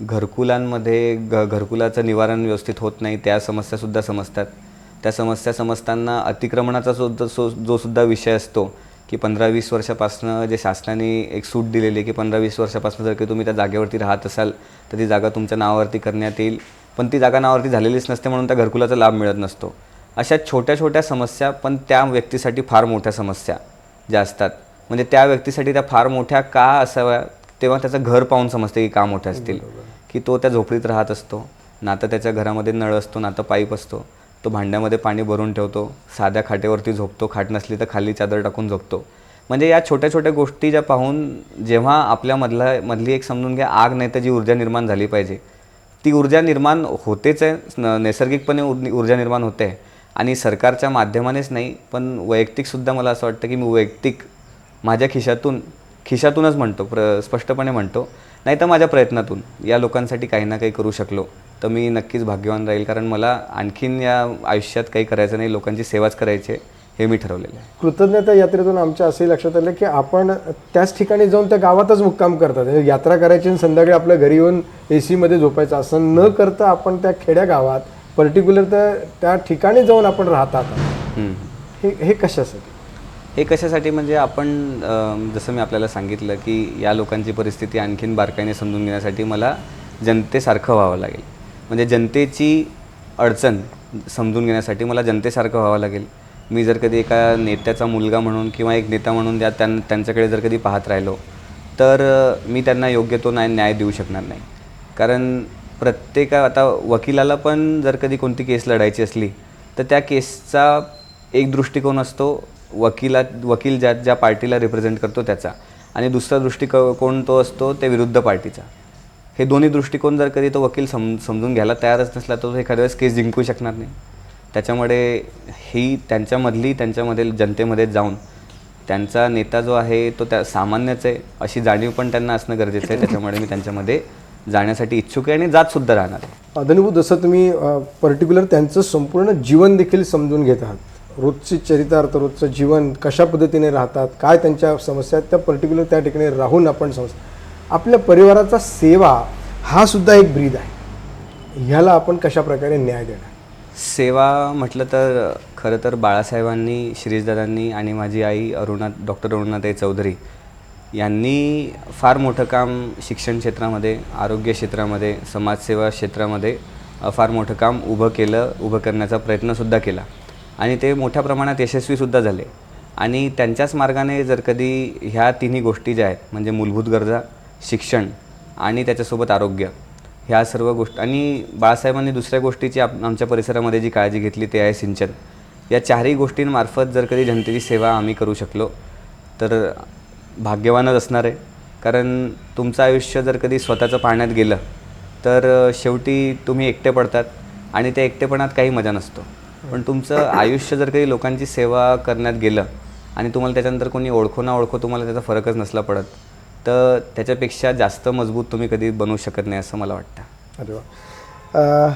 घरकुलांमध्ये घरकुलाचं निवारण व्यवस्थित होत नाही त्या समस्यासुद्धा समजतात. त्या समस्या समजताना अतिक्रमणाचा जो सुद्धा विषय असतो की 15-20 वर्षापासून जे शासनाने एक सूट दिलेली आहे की 15-20 वर्षापासून जर की तुम्ही त्या जागेवरती राहत असाल तर ती जागा तुमच्या नावावरती करण्यात येईल, पण ती जागा नावावरती झालेलीच नसते म्हणून त्या घरकुलाचा लाभ मिळत नसतो. अशा छोट्या छोट्या समस्या पण त्या व्यक्तीसाठी फार मोठ्या समस्या ज्या असतात, म्हणजे त्या व्यक्तीसाठी त्या फार मोठ्या का असाव्या तेव्हा त्याचं घर पाहून समजते की का मोठ्या असतील. की तो त्या झोपडीत राहत असतो, ना तर त्याच्या घरामध्ये नळ असतो ना तर पाईप असतो, तो भांड्यामध्ये पाणी भरून ठेवतो, साध्या खाटेवरती झोपतो, खाट नसली तर खाली चादर टाकून झोपतो. म्हणजे या छोट्या छोट्या गोष्टी ज्या पाहून जेव्हा आपल्या मधली एक समजून घ्या आग नाही तर जी ऊर्जा निर्माण झाली पाहिजे ती ऊर्जा निर्माण होतेच आहे, नैसर्गिकपणे ऊर्जा निर्माण होते. आणि सरकारच्या माध्यमानेच नाही पण वैयक्तिकसुद्धा मला असं वाटतं की मी वैयक्तिक माझ्या खिशातूनच म्हणतो, स्पष्टपणे म्हणतो, नाही तर माझ्या प्रयत्नातून या लोकांसाठी काही ना काही करू शकलो तर मी नक्कीच भाग्यवान राहील. कारण मला आणखीन या आयुष्यात काही करायचं नाही, लोकांची सेवाच करायची आहे हे मी ठरवलेलं आहे. कृतज्ञता यात्रेतून आमच्या असंही लक्षात आलं की आपण त्याच ठिकाणी जाऊन त्या गावातच मुक्काम करतात. यात्रा करायची आणि संध्याकाळी आपल्या घरी येऊन AC मध्ये झोपायचं असं न करता आपण त्या खेड्या गावात पर्टिक्युलर त्या ठिकाणी जाऊन आपण राहतात. हे कशासाठी? हे कशासाठी म्हणजे आपण जसं मी आपल्याला सांगितलं की या लोकांची परिस्थिती आणखीन बारकाईने समजून घेण्यासाठी मला जनतेसारखं व्हावं लागेल. म्हणजे जनतेची अडचण समजून घेण्यासाठी मला जनतेसारखं व्हावं लागेल. मी जर कधी एका नेत्याचा मुलगा म्हणून किंवा एक नेता म्हणून त्यांच्याकडे जर कधी पाहत राहिलो तर मी त्यांना योग्य तो न्याय देऊ शकणार नाही. कारण आता वकिलाला पण जर कधी कोणती केस लढायची असली तर त्या केसचा एक दृष्टिकोन असतो वकील ज्या पार्टीला रिप्रेझेंट करतो त्याचा, आणि दुसरा दृष्टिकोन तो असतो त्या विरुद्ध पार्टीचा. हे दोन्ही दृष्टिकोन जर कधी तो वकील समजून घ्यायला तयारच नसला तर तो एखाद्या वेळेस केस जिंकू शकणार नाही. त्याच्यामुळे त्यांच्यामध्ये जनतेमध्ये जाऊन त्यांचा नेता जो आहे तो त्या सामान्यच आहे अशी जाणीव पण त्यांना असणं गरजेचं आहे. त्याच्यामुळे मी त्यांच्यामध्ये जाण्यासाठी इच्छुक आहे आणि जातसुद्धा राहणार आहे. धनुभाऊ, जसं तुम्ही पर्टिक्युलर त्यांचं संपूर्ण जीवन देखील समजून घेत आहात, रोजची चरितार्थ, रोजचं जीवन कशा पद्धतीने राहतात, काय त्यांच्या समस्या आहेत, त्या पर्टिक्युलर त्या ठिकाणी राहून आपण आपल्या परिवाराचा सेवा हा सुद्धा एक ब्रीद आहे. ह्याला आपण कशा प्रकारे न्याय देणार? सेवा म्हटलं तर खरं तर बाळासाहेबांनी, शिरीषदादांनी आणि माझी आई डॉक्टर अरुणाताई चौधरी यांनी फार मोठं काम शिक्षण क्षेत्रामध्ये, आरोग्य क्षेत्रामध्ये, समाजसेवा क्षेत्रामध्ये फार मोठं काम उभं करण्याचा प्रयत्नसुद्धा केला आणि ते मोठ्या प्रमाणात यशस्वीसुद्धा झाले. आणि त्यांच्याच मार्गाने जर कधी ह्या तिन्ही गोष्टी ज्या आहेत म्हणजे मूलभूत गरजा, शिक्षण आणि त्याच्यासोबत आरोग्य, ह्या सर्व गोष्टी, आणि बाळासाहेबांनी दुसऱ्या गोष्टीची आमच्या परिसरामध्ये जी काळजी घेतली ते आहे सिंचन, या चारही गोष्टींमार्फत जर कधी जनतेची सेवा आम्ही करू शकलो तर भाग्यवानच असणार आहे. कारण तुमचं आयुष्य जर कधी स्वतःचं पाहण्यात गेलं तर शेवटी तुम्ही एकटे पडतात आणि त्या एकटेपणात काही मजा नसतो. पण तुमचं आयुष्य जर कधी लोकांची सेवा करण्यात गेलं आणि तुम्हाला त्याच्यानंतर कोणी ओळखो ना ओळखो तुम्हाला त्याचा फरकच नसला पडत तर त्याच्यापेक्षा जास्त मजबूत तुम्ही कधी बनवू शकत नाही असं मला वाटतं. अरे वा.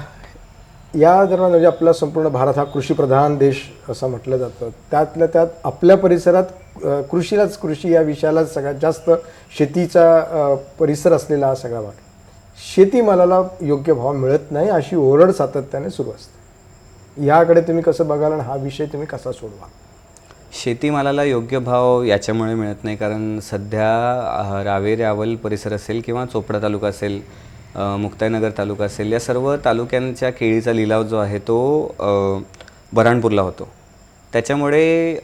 या दरम्यान म्हणजे आपला संपूर्ण भारत हा कृषीप्रधान देश असं म्हटलं जातं, त्यातल्या त्यात आपल्या परिसरात कृषी या विषयाला सगळ्यात जास्त शेतीचा परिसर असलेला हा सगळा भाग. शेतीमालाला योग्य भाव मिळत नाही अशी ओरड सातत्याने सुरू असते. याकडे तुम्ही कसं बघाल आणि हा विषय तुम्ही कसा सोडवा? शेतीमालाला योग्य भाव याच्यामुळे मिळत नाही कारण सध्या रावेर यावल परिसर असेल किंवा चोपडा तालुका असेल, मुक्ताईनगर तालुका असेल, या सर्व तालुक्यांच्या केळीचा लिलाव जो आहे तो बऱ्हाणपूरला होतो. त्याच्यामुळे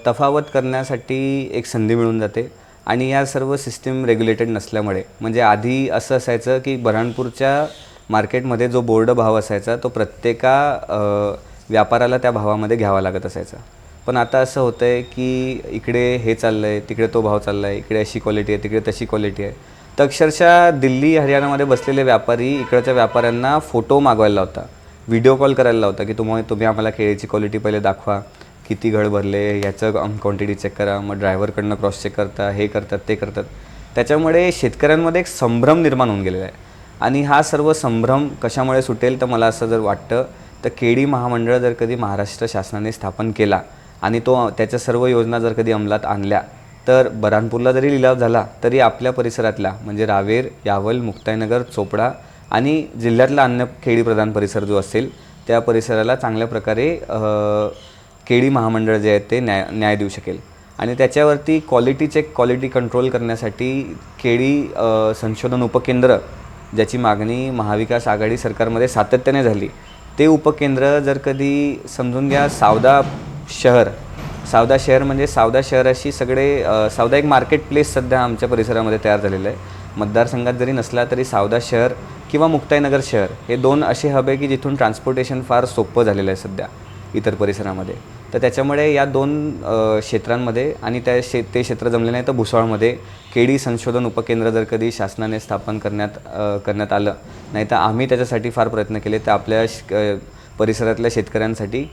तफावत करण्यासाठी एक संधी मिळून जाते आणि या सर्व सिस्टीम रेग्युलेटेड नसल्यामुळे, म्हणजे आधी असं असायचं की बऱ्हाणपूरच्या मार्केटमध्ये जो बोर्ड भाव असायचा तो प्रत्येका व्यापाराला त्या भावामध्ये घ्यावा लागत असायचा. पण आता असं होतं आहे की इकडे हे चाललं आहे, तिकडे तो भाव चालला आहे, इकडे अशी क्वालिटी आहे, तिकडे तशी क्वालिटी आहे. तर अक्षरशः दिल्ली हरियाणामध्ये बसलेले व्यापारी इकडच्या व्यापाऱ्यांना फोटो मागवायला लावता, व्हिडिओ कॉल करायला लावता की तुम्ही आम्हाला केळीची क्वालिटी पहिले दाखवा, किती घड भरले, ह्याचं क्वांटिटी चेक करा, मग ड्रायव्हरकडनं क्रॉस चेक करता, हे करतात ते करतात. त्याच्यामुळे शेतकऱ्यांमध्ये एक संभ्रम निर्माण होऊन गेलेला आहे. आणि हा सर्व संभ्रम कशामुळे सुटेल तर मला असं जर वाटतं तर केळी महामंडळ जर कधी महाराष्ट्र शासनाने स्थापन केला आणि त्याच्या सर्व योजना जर कधी अंमलात आणल्या तर बऱ्हाणपूरला जरी लिलाव झाला तरी आपल्या परिसरातला म्हणजे रावेर, यावल, मुक्ताईनगर, चोपडा आणि जिल्ह्यातला अन्य केळीप्रधान परिसर जो असेल त्या परिसराला चांगल्या प्रकारे केळी महामंडळ जे आहे ते न्याय देऊ शकेल. आणि त्याच्यावरती क्वालिटी कंट्रोल करण्यासाठी केळी संशोधन उपकेंद्र ज्याची मागणी महाविकास आघाडी सरकारमध्ये सातत्याने झाली, ते उपकेंद्र जर कधी समजून घ्या सावदा शहर म्हणजे सावदा शहराशी सावदा एक मार्केट प्लेस सध्या आमच्या परिसरामध्ये तयार झालेलं आहे. मतदारसंघात जरी नसला तरी सावदा शहर किंवा मुक्ताईनगर शहर हे दोन असे हब आहे की जिथून ट्रान्सपोर्टेशन फार सोपं झालेलं आहे सध्या इतर परिसरामध्ये. तर त्याच्यामुळे या दोन क्षेत्रांमध्ये आणि ते क्षेत्र जमले नाही तर भुसावळमध्ये केळी संशोधन उपकेंद्र जर कधी शासनाने स्थापन करण्यात आलं, नाही तर आम्ही त्याच्यासाठी फार प्रयत्न केले तर आपल्या परिसरातल्या शेतकऱ्यांसाठी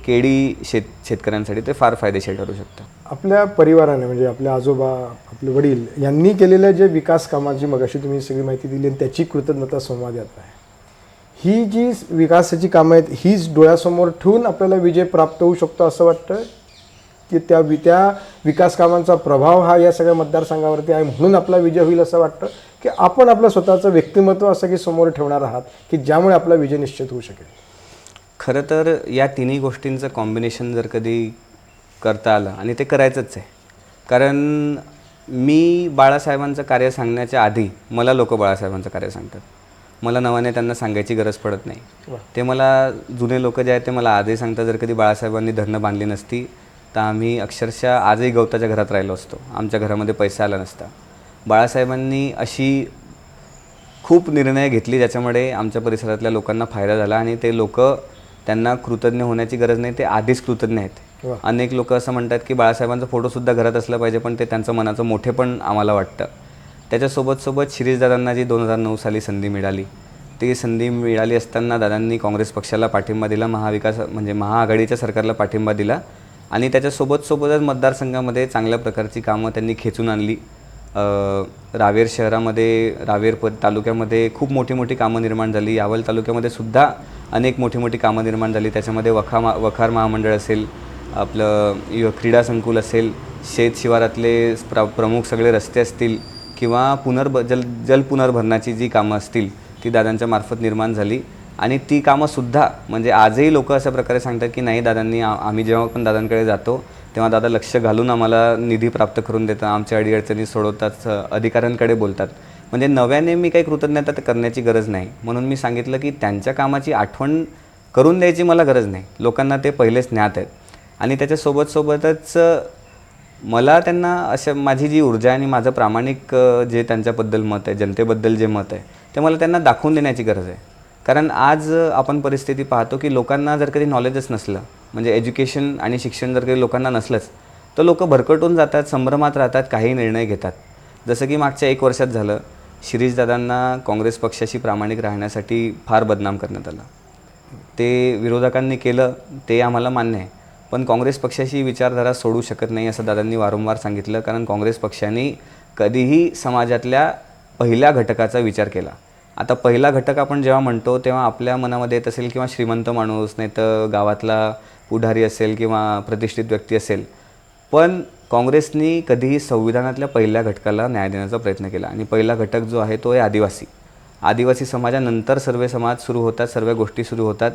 शेतकऱ्यांसाठी ते फार फायदेशीर ठरू शकतं. आपल्या परिवाराने म्हणजे आपले आजोबा, आपले वडील यांनी केलेल्या जे विकास कामाची मगाशी तुम्ही सगळी माहिती दिली आणि त्याची कृतज्ञता संवाद यात आहे. ही जी विकासाची कामं आहेत हीच डोळ्यासमोर ठेवून आपल्याला विजय प्राप्त होऊ शकतो असं वाटतं की त्या विकास कामांचा प्रभाव हा या सगळ्या मतदारसंघावरती आहे म्हणून आपला विजय होईल असं वाटतं की आपण आपलं स्वतःचं व्यक्तिमत्व असं की समोर ठेवणार आहात की ज्यामुळे आपला विजय निश्चित होऊ शकेल? खरं तर या तिन्ही गोष्टींचं कॉम्बिनेशन जर कधी करता आलं आणि ते करायचंच आहे, कारण मी बाळासाहेबांचं कार्य सांगण्याच्या आधी मला लोक बाळासाहेबांचं कार्य सांगतात. मला नव्याने त्यांना सांगायची गरज पडत नाही. वा. ते मला जुने लोक जे आहेत ते मला आजही सांगतात, जर कधी बाळासाहेबांनी धरणं बांधली नसती तर आम्ही अक्षरशः आजही गवताच्या घरात राहिलो असतो, आमच्या घरामध्ये पैसा आला नसता. बाळासाहेबांनी अशी खूप निर्णय घेतली ज्याच्यामुळे आमच्या परिसरातल्या लोकांना फायदा झाला आणि ते लोक, त्यांना कृतज्ञ होण्याची गरज नाही, ते आधीच कृतज्ञ आहेत. वा. अनेक लोक असं म्हणतात की बाळासाहेबांचा फोटोसुद्धा घरात असला पाहिजे, पण ते त्यांचं मनाचं मोठेपण आम्हाला वाटतं. त्याच्यासोबत शिरीषदादांना जी 2009 साली संधी मिळाली, ती संधी मिळाली असताना दादांनी काँग्रेस पक्षाला पाठिंबा दिला, महाआघाडीच्या सरकारला पाठिंबा दिला आणि त्याच्यासोबतच मतदारसंघामध्ये चांगल्या प्रकारची कामं त्यांनी खेचून आणली. रावेर शहरामध्ये, तालुक्यामध्ये खूप मोठी कामं निर्माण झाली. यावल तालुक्यामध्ये सुद्धा अनेक मोठी कामं निर्माण झाली. त्याच्यामध्ये वखार महामंडळ असेल, आपलं क्रीडा संकुल असेल, शेत शिवारातले प्रमुख सगळे रस्ते असतील किंवा जल पुनर्भरणाची जी कामं असतील ती दादांच्या मार्फत निर्माण झाली. आणि ती कामंसुद्धा म्हणजे आजही लोक अशा प्रकारे सांगतात की नाही, दादांनी, आम्ही जेव्हा पण दादांकडे जातो तेव्हा दादा लक्ष घालून आम्हाला निधी प्राप्त करून देतात, आमच्या अडीअडचणी सोडवतात, अधिकाऱ्यांकडे बोलतात. म्हणजे नव्याने मी काही कृतज्ञता करण्याची गरज नाही. म्हणून मी सांगितलं की त्यांच्या कामाची आठवण करून द्यायची मला गरज नाही, लोकांना ते पहिलेच ज्ञात आहेत. आणि त्याच्यासोबतच मला त्यांना माझी जी ऊर्जा आणि माझं प्रामाणिक जे त्यांच्याबद्दल मत आहे, जनतेबद्दल जे मत आहे, ते मला त्यांना दाखवून देण्याची गरज आहे. कारण आज आपण परिस्थिती पाहतो की लोकांना जर कधी नॉलेजच नसलं, म्हणजे एज्युकेशन आणि शिक्षण जर काही लोकांना नसलंच, तर लोक भरकटून जातात, संभ्रमात राहतात, काही निर्णय घेतात. जसं की मागच्या 1 वर्षात झालं, शिरीषदादांना काँग्रेस पक्षाशी प्रामाणिक राहण्यासाठी फार बदनाम करण्यात आलं. ते विरोधकांनी केलं, ते आम्हाला मान्य आहे, पण काँग्रेस पक्षाची विचारधारा सोडू शकत नाही असं दादांनी वारंवार सांगितलं. कारण काँग्रेस पक्षाने कधीही समाजातल्या पहिल्या घटकाचा विचार केला. आता पहिला घटक आपण जेव्हा म्हणतो तेव्हा आपल्या मनामध्ये येत असेल किंवा श्रीमंत माणूस, नाही तर गावातला पुढारी असेल किंवा प्रतिष्ठित व्यक्ती असेल, पण काँग्रेसनी कधीही संविधानातल्या पहिल्या घटकाला न्याय देण्याचा प्रयत्न केला. आणि पहिला घटक जो आहे तो आहे आदिवासी समाजानंतर सर्व समाज सुरू होतात, सर्व गोष्टी सुरू होतात.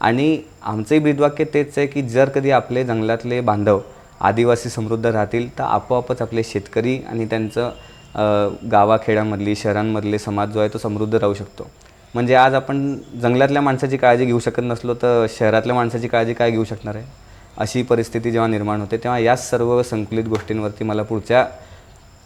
आणि आमचंही ब्रीदवाक्य तेच आहे की जर कधी आपले जंगलातले बांधव आदिवासी समृद्ध राहतील तर आपोआपच आपले शेतकरी आणि त्यांचं गावाखेड्यामधली, शहरांमधले समाज जो आहे तो समृद्ध राहू शकतो. म्हणजे आज आपण जंगलातल्या माणसाची काळजी घेऊ शकत नसलो तर शहरातल्या माणसाची काळजी काय घेऊ शकणार आहे. अशी परिस्थिती जेव्हा निर्माण होते तेव्हा या सर्व संकलित गोष्टींवरती मला पुढच्या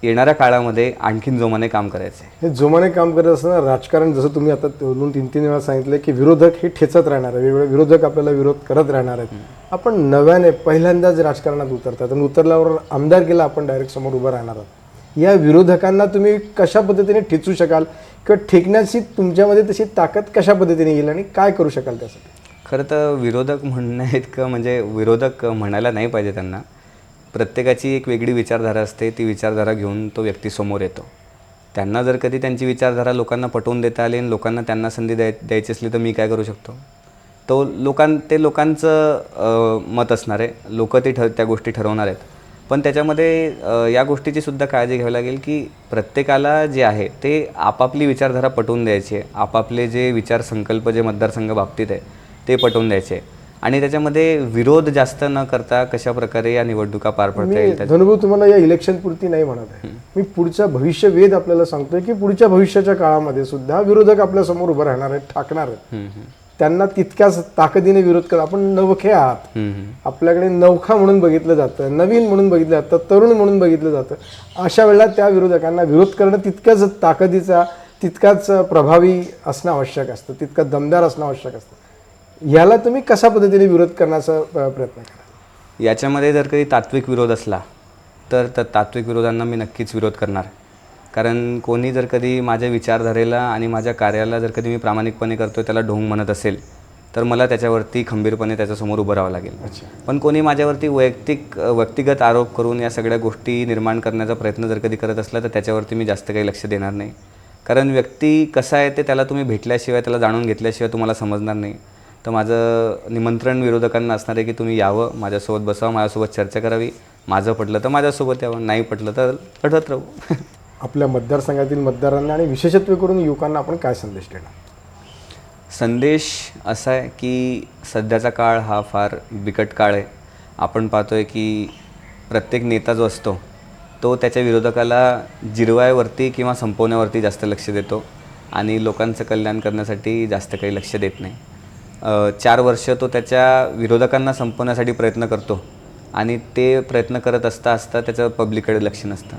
येणाऱ्या काळामध्ये आणखीन जोमाने काम करायचं आहे. हे जोमाने काम करत असताना राजकारण, जसं तुम्ही आता 2-3 वेळा सांगितलं की विरोधक हे ठेचत राहणार आहे, वेगवेगळे विरोधक आपल्याला विरोध करत राहणार आहेत. आपण नव्याने पहिल्यांदाच राजकारणात उतरतात आणि उतरल्यावर आमदार केला आपण डायरेक्ट समोर उभं राहणार आहात. या विरोधकांना तुम्ही कशा पद्धतीने ठेचू शकाल किंवा ठेकण्याची तुमच्यामध्ये तशी ताकद कशा पद्धतीने येईल आणि काय करू शकाल त्यासाठी? खरं तर विरोधक इतकं म्हणजे विरोधक म्हणायला नाही पाहिजे त्यांना. प्रत्येकाची एक वेगळी विचारधारा असते, ती विचारधारा घेऊन तो व्यक्ती समोर येतो. त्यांना जर कधी त्यांची विचारधारा लोकांना पटवून देता आली आणि लोकांना त्यांना संधी द्यायची असली तर मी काय करू शकतो? ते लोकांचं मत असणार आहे, लोक त्या गोष्टी ठरवणार आहेत. पण त्याच्यामध्ये या गोष्टीची सुद्धा काळजी घ्यावी लागेल की प्रत्येकाला जे आहे ते आपापली विचारधारा पटवून द्यायची आहे, आपापले जे विचारसंकल्प जे मतदारसंघ बाबतीत आहे ते पटवून द्यायचे आहे. आणि त्याच्यामध्ये विरोध जास्त न करता कशा प्रकारे या निवडणुका पार पडता येईल. धनुभाऊ, तुम्हाला या इलेक्शन पुरती नाही म्हणत आहे, मी पुढचा भविष्यवेध आपल्याला सांगतोय की पुढच्या भविष्याच्या काळामध्ये सुद्धा विरोधक आपल्या समोर उभं राहणार आहेत, ठाकणार आहेत. त्यांना तितक्याच ताकदीने विरोध करा. आपण नवखे आहात, आपल्याकडे नवखा म्हणून बघितलं जातं, नवीन म्हणून बघितलं जातं, तरुण म्हणून बघितलं जातं. अशा वेळेला त्या विरोधकांना विरोध करणं तितक्याच ताकदीचा, तितकाच प्रभावी असणं आवश्यक असतं, तितका दमदार असणं आवश्यक असतं. याला तुम्ही कशा पद्धतीने विरोध करण्याचा प्रयत्न करा? याच्यामध्ये जर काही तात्विक विरोध असला तर तात्विक विरोधांना मी नक्कीच विरोध करणार. कारण कोणी जर कधी माझ्या विचारधारेला आणि माझ्या कार्याला जर कधी मी प्रामाणिकपणे करतोय त्याला ढोंग म्हणत असेल तर मला त्याच्यावरती खंबीरपणे त्याच्यासमोर उभं राहावं लागेल. पण कोणी माझ्यावरती व्यक्तिगत आरोप करून या सगळ्या गोष्टी निर्माण करण्याचा प्रयत्न जर कधी करत असला तर त्याच्यावरती मी जास्त काही लक्ष देणार नाही. कारण व्यक्ती कसा आहे ते त्याला तुम्ही भेटल्याशिवाय, त्याला जाणून घेतल्याशिवाय तुम्हाला समजणार नाही. तर माझं निमंत्रण विरोधकांना असणार आहे की तुम्ही यावं, माझ्यासोबत बसावं, माझ्यासोबत चर्चा करावी. माझं पटलं तर माझ्यासोबत यावं, नाही पटलं तर लढत राहू. आपल्या मतदारसंघातील मतदारांना आणि विशेषत्व करून युवकांना आपण काय संदेश देणार? संदेश असा आहे की सध्याचा काळ हा फार बिकट काळ आहे. आपण पाहतो आहे की प्रत्येक नेता जो असतो तो त्याच्या विरोधकाला जिरवायवरती किंवा संपवण्यावरती जास्त लक्ष देतो. आणि लोकांचं कल्याण करण्यासाठी जास्त काही लक्ष देत नाही. 4 वर्ष तो त्याच्या विरोधकांना संपवण्यासाठी प्रयत्न करतो आणि ते प्रयत्न करत असता असता त्याचं पब्लिककडे लक्ष नसतं.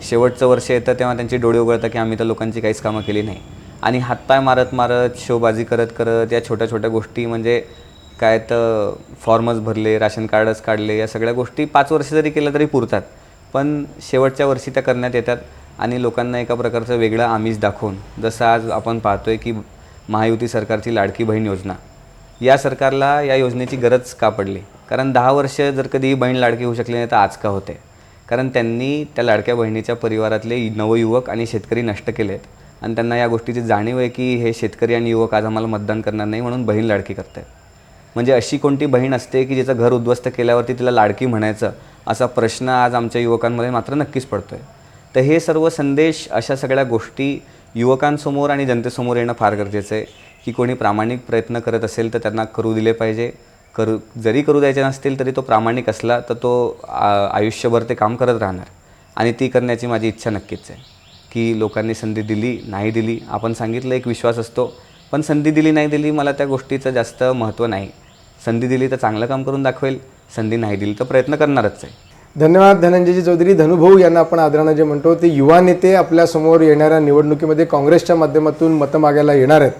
शेवटचं वर्ष येतं तेव्हा त्यांचे डोळे उघडतात की आम्ही तर लोकांची काहीच कामं केली नाही आणि हातपाय मारत मारत शोबाजी करत करत या छोट्या छोट्या गोष्टी म्हणजे काय तर फॉर्मच भरले, राशन कार्डच काढले, या सगळ्या गोष्टी 5 वर्ष जरी केल्या तरी पुरतात. पण शेवटच्या वर्षी त्या करण्यात येतात आणि लोकांना एका प्रकारचं वेगळं आमिष दाखवून, जसं आज आपण पाहतोय की महायुती सरकारची लाडकी बहीण योजना, या सरकारला या योजनेची गरज का पडली? कारण 10 वर्ष जर कधी बहीण लाडकी होऊ शकली नाही तर आज का होते? कारण त्यांनी त्या लाडक्या बहिणीच्या परिवारातले नवयुवक आणि शेतकरी नष्ट केलेत आणि त्यांना या गोष्टीची जाणीव आहे की हे शेतकरी आणि युवक आज आम्हाला मतदान करणार नाही म्हणून बहीण लाडकी करतात. म्हणजे अशी कोणती बहीण असते की जिचं घर उद्ध्वस्त केल्यावरती तिला लाडकी म्हणायचं, असा प्रश्न आज आमच्या युवकांमध्ये मात्र नक्कीच पडतो आहे. तर हे सर्व संदेश, अशा सगळ्या गोष्टी युवकांसमोर आणि जनतेसमोर येणं फार गरजेचं आहे की कोणी प्रामाणिक प्रयत्न करत असेल तर त्यांना करू दिले पाहिजे. जरी करू द्यायचे नसतील तरी तो प्रामाणिक असला तर तो आयुष्यभर ते काम करत राहणार आणि ती करण्याची माझी इच्छा नक्कीच आहे की लोकांनी संधी दिली नाही दिली, आपण सांगितलं एक विश्वास असतो, पण संधी दिली नाही दिली मला त्या गोष्टीचं जास्त महत्त्व नाही. संधी दिली तर चांगलं काम करून दाखवेल, संधी नाही दिली तर प्रयत्न करणारच आहे. धन्यवाद धनंजयजी चौधरी. धनुभाऊ यांना आपण आदरानं जे म्हणतो ते युवा नेते आपल्यासमोर येणाऱ्या निवडणुकीमध्ये काँग्रेसच्या माध्यमातून मतं मागायला येणार आहेत.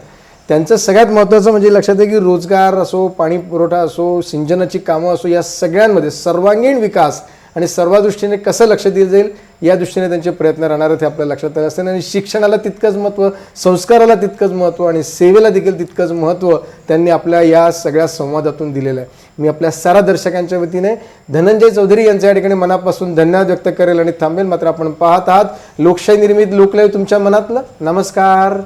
त्यांचं सगळ्यात महत्त्वाचं म्हणजे लक्षात आहे की रोजगार असो, पाणी पुरवठा असो, सिंचनाची कामं असो, या सगळ्यांमध्ये सर्वांगीण विकास आणि सर्व दृष्टीने कसं लक्ष दिलं जाईल या दृष्टीने त्यांचे प्रयत्न राहणार आहेत हे आपल्या लक्षात आलं असते. आणि शिक्षणाला तितकंच महत्त्व, संस्काराला तितकंच महत्त्व आणि सेवेला देखील तितकंच महत्त्व त्यांनी आपल्या या सगळ्या संवादातून दिलेलं आहे. मी आपल्या साऱ्या दर्शकांच्या वतीने धनंजय चौधरी यांच्या या ठिकाणी मनापासून धन्यवाद व्यक्त करेल आणि थांबेल. मात्र आपण पाहत आहात लोकशाही निर्मित लोकलय तुमच्या मनातलं. नमस्कार.